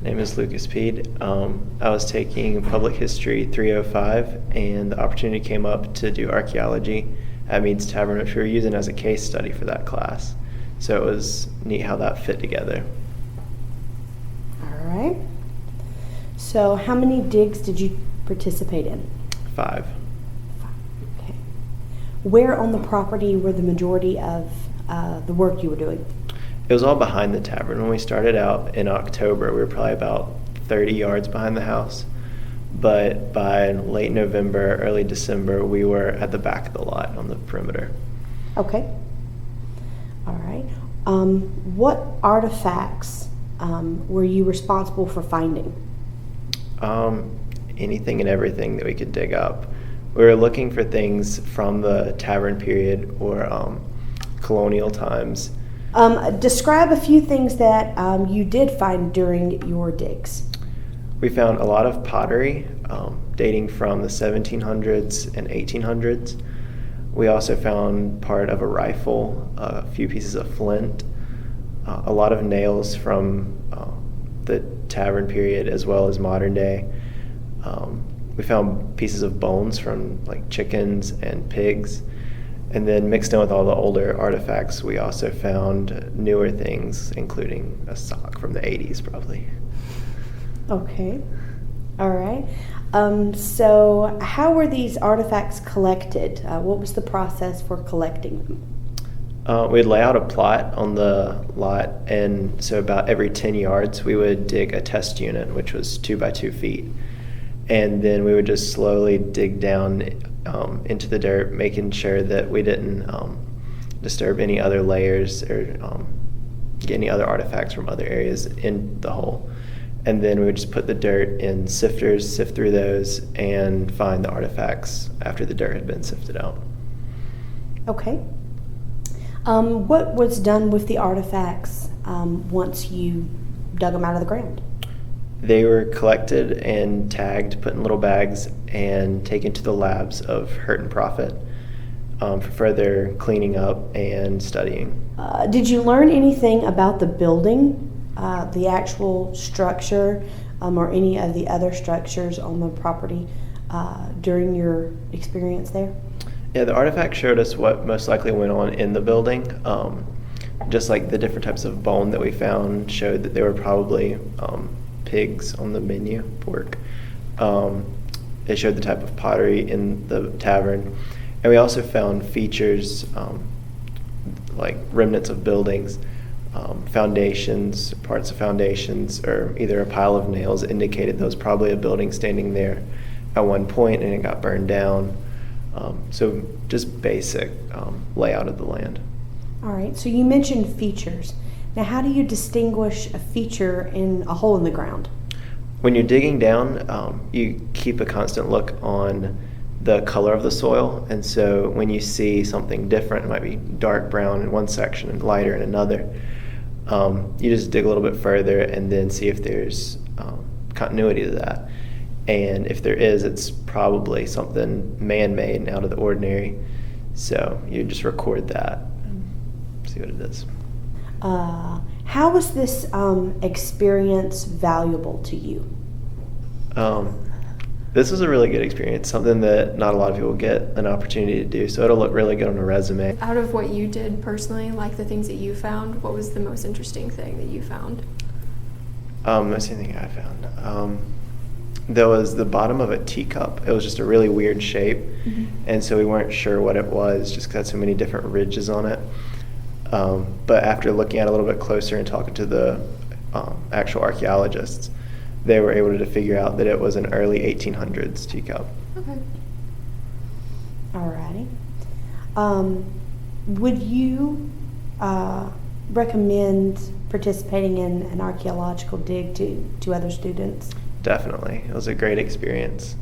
name is Lucas Pede. I was taking Public History 305, and the opportunity came up to do archaeology at Mead's Tavern, which we were using as a case study for that class. So it was neat how that fit together. All right. So how many digs did you participate in? 5. Okay. Where on the property were the majority of the work you were doing? It was all behind the tavern. When we started out in October, we were probably about 30 yards behind the house. But by late November, early December, we were at the back of the lot on the perimeter. Okay. All right. What artifacts were you responsible for finding? Anything and everything that we could dig up. We were looking for things from the tavern period or colonial times. Describe a few things that you did find during your digs. We found a lot of pottery dating from the 1700s and 1800s. We also found part of a rifle, a few pieces of flint, a lot of nails from the tavern period as well as modern day. We found pieces of bones from like chickens and pigs. And then mixed in with all the older artifacts, we also found newer things, including a sock from the 80s probably. Okay. All right. So how were these artifacts collected? What was the process for collecting them? We'd lay out a plot on the lot, and so about every 10 yards we would dig a test unit, which was 2 by 2 feet. And then we would just slowly dig down into the dirt, making sure that we didn't disturb any other layers or get any other artifacts from other areas in the hole. And then we would just put the dirt in sifters, sift through those, and find the artifacts after the dirt had been sifted out. Okay. What was done with the artifacts once you dug them out of the ground? They were collected and tagged, put in little bags, and taken to the labs of Hurt and Profit for further cleaning up and studying. Did you learn anything about the building, the actual structure, or any of the other structures on the property during your experience there? Yeah, the artifact showed us what most likely went on in the building. Just like the different types of bone that we found showed that they were probably pigs on the menu, pork. It showed the type of pottery in the tavern. And we also found features like remnants of buildings, foundations, parts of foundations, or either a pile of nails indicated there was probably a building standing there at one point and it got burned down. So just basic layout of the land. All right, so you mentioned features. Now, how do you distinguish a feature in a hole in the ground? When you're digging down, you keep a constant look on the color of the soil. And so when you see something different, it might be dark brown in one section and lighter in another, you just dig a little bit further and then see if there's continuity to that. And if there is, it's probably something man-made and out of the ordinary. So you just record that and see what it is. How was this experience valuable to you? This was a really good experience, something that not a lot of people get an opportunity to do, so it'll look really good on a resume. Out of what you did personally, like the things that you found, what was the most interesting thing that you found? Most interesting thing I found. There was the bottom of a teacup. It was just a really weird shape, and so we weren't sure what it was just because it had so many different ridges on it. But after looking at it a little bit closer and talking to the actual archaeologists, they were able to figure out that it was an early 1800s teacup. Okay. Alrighty. Would you recommend participating in an archaeological dig to other students? Definitely. It was a great experience.